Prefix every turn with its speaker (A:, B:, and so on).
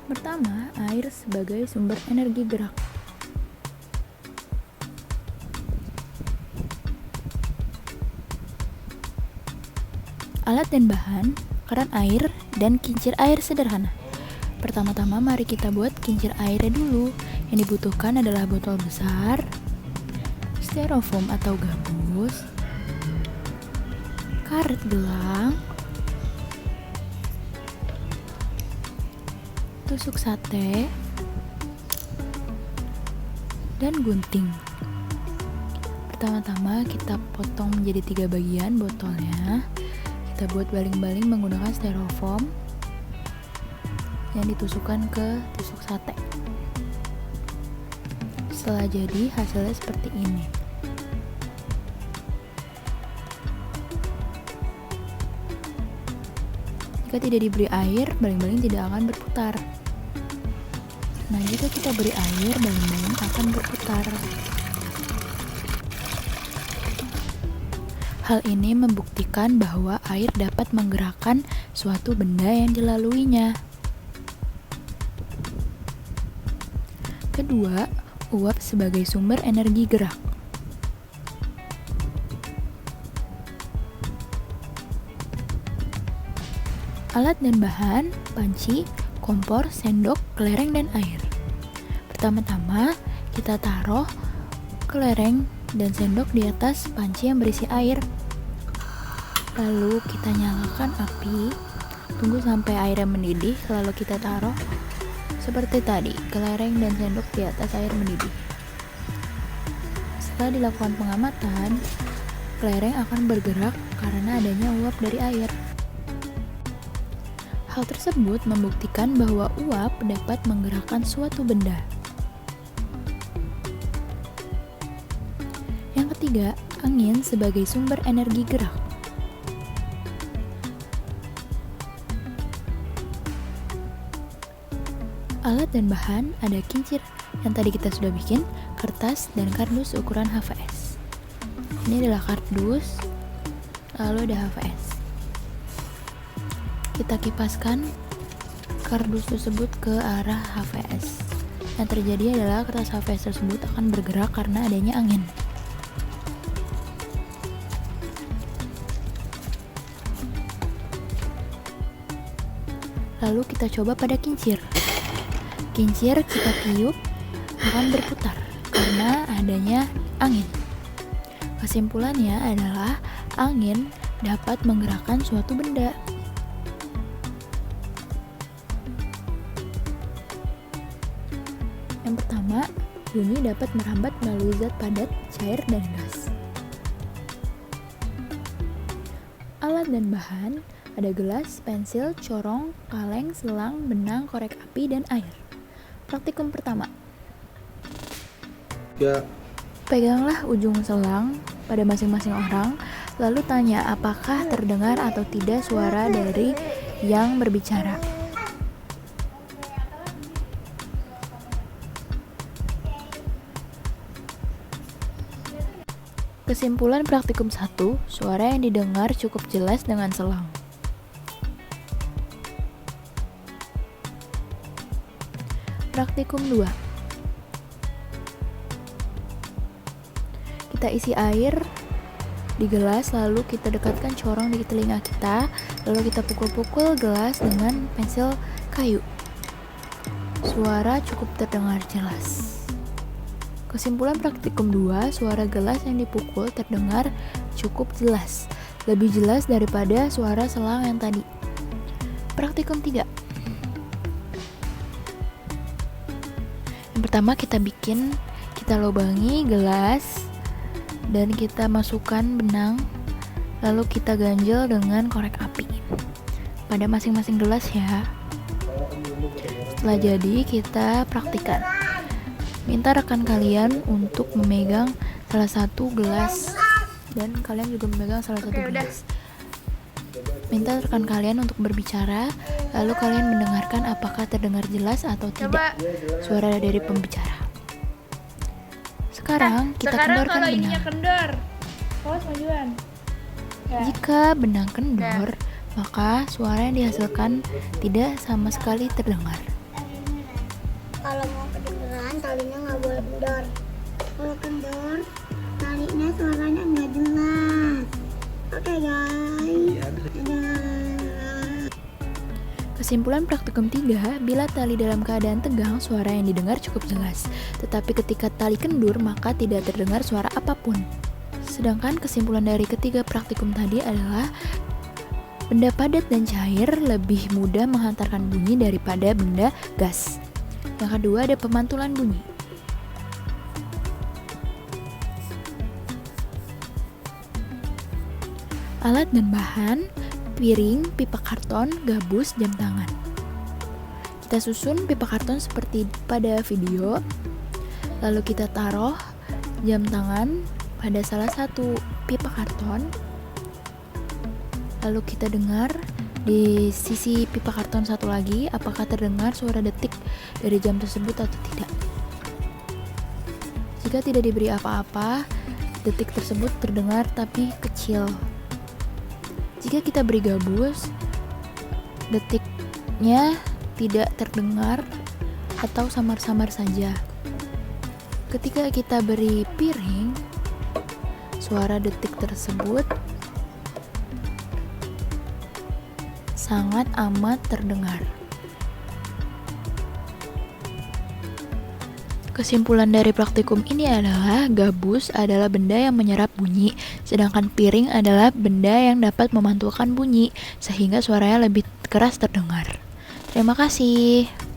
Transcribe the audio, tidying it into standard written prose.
A: Pertama, air sebagai sumber energi gerak. Alat dan bahan, keran air, dan kincir air sederhana. Pertama-tama mari kita buat kincir airnya dulu. Yang dibutuhkan adalah botol besar, styrofoam atau gabus, karet gelang, tusuk sate, dan gunting. Pertama-tama kita potong menjadi 3 bagian botolnya. Kita buat baling-baling menggunakan styrofoam yang ditusukkan ke tusuk sate. Setelah jadi, hasilnya seperti ini. Jika tidak diberi air, baling-baling tidak akan berputar. Nah, jika kita beri air, baling-baling akan berputar. Hal ini membuktikan bahwa air dapat menggerakkan suatu benda yang dilaluinya. Kedua, uap sebagai sumber energi gerak. Alat dan bahan, panci, kompor, sendok, kelereng, dan air. Pertama-tama, kita taruh kelereng dan sendok di atas panci yang berisi air. Lalu kita nyalakan api, tunggu sampai airnya mendidih, lalu kita taruh seperti tadi, kelereng dan sendok di atas air mendidih. Setelah dilakukan pengamatan, kelereng akan bergerak karena adanya uap dari air. Hal tersebut membuktikan bahwa uap dapat menggerakkan suatu benda. Yang ketiga, angin sebagai sumber energi gerak. Alat dan bahan ada kincir yang tadi kita sudah bikin, kertas, dan kardus ukuran HVS. Ini adalah kardus, lalu ada HVS. Kita kipaskan kardus tersebut ke arah HVS. Yang terjadi adalah kertas HVS tersebut akan bergerak karena adanya angin. Lalu kita coba pada kincir. Kincir kita tiup akan berputar karena adanya angin. Kesimpulannya adalah angin dapat menggerakkan suatu benda. Yang pertama, bunyi dapat merambat melalui zat padat, cair, dan gas. Alat dan bahan ada gelas, pensil, corong, kaleng, selang, benang, korek api, dan air. Praktikum pertama. Peganglah ujung selang pada masing-masing orang, lalu tanya apakah terdengar atau tidak suara dari yang berbicara. Kesimpulan praktikum 1, suara yang didengar cukup jelas dengan selang. Praktikum 2. Kita isi air di gelas, lalu kita dekatkan corong di telinga kita, lalu kita pukul-pukul gelas dengan pensil kayu. Suara cukup terdengar jelas. Kesimpulan praktikum 2, suara gelas yang dipukul terdengar cukup jelas, lebih jelas daripada suara selang yang tadi. Praktikum 3. Yang pertama kita lubangi gelas dan kita masukkan benang, lalu kita ganjel dengan korek api pada masing-masing gelas ya. Setelah jadi, kita praktikan. Minta rekan kalian untuk memegang salah satu gelas dan kalian juga memegang salah satu gelas. Minta rekan kalian untuk berbicara, lalu kalian mendengarkan apakah terdengar jelas atau tidak suara dari pembicara. Sekarang kita kendorkan benang.
B: Kendor. Awas majuan. Ya.
A: Jika benang kendor, maka suara yang dihasilkan tidak sama sekali terdengar.
C: kalau mau kedengeran talinya nggak boleh kendor. Kalau kendor talinya suaranya nggak jelas. Oke guys. Dadah.
A: Kesimpulan praktikum 3, bila tali dalam keadaan tegang, suara yang didengar cukup jelas. Tetapi ketika tali kendur, maka tidak terdengar suara apapun. Sedangkan kesimpulan dari ketiga praktikum tadi adalah benda padat dan cair lebih mudah menghantarkan bunyi daripada benda gas. Yang kedua ada pemantulan bunyi. Alat dan bahan: piring, pipa karton, gabus, jam tangan. Kita susun pipa karton seperti pada video. Lalu kita taruh jam tangan pada salah satu pipa karton. Lalu kita dengar di sisi pipa karton satu lagi apakah terdengar suara detik dari jam tersebut atau tidak. Jika tidak diberi apa-apa, detik tersebut terdengar tapi kecil. Jika kita beri gabus, detiknya tidak terdengar atau samar-samar saja. Ketika kita beri piring, suara detik tersebut sangat amat terdengar. Kesimpulan dari praktikum ini adalah gabus adalah benda yang menyerap bunyi, sedangkan piring adalah benda yang dapat memantulkan bunyi, sehingga suaranya lebih keras terdengar. Terima kasih.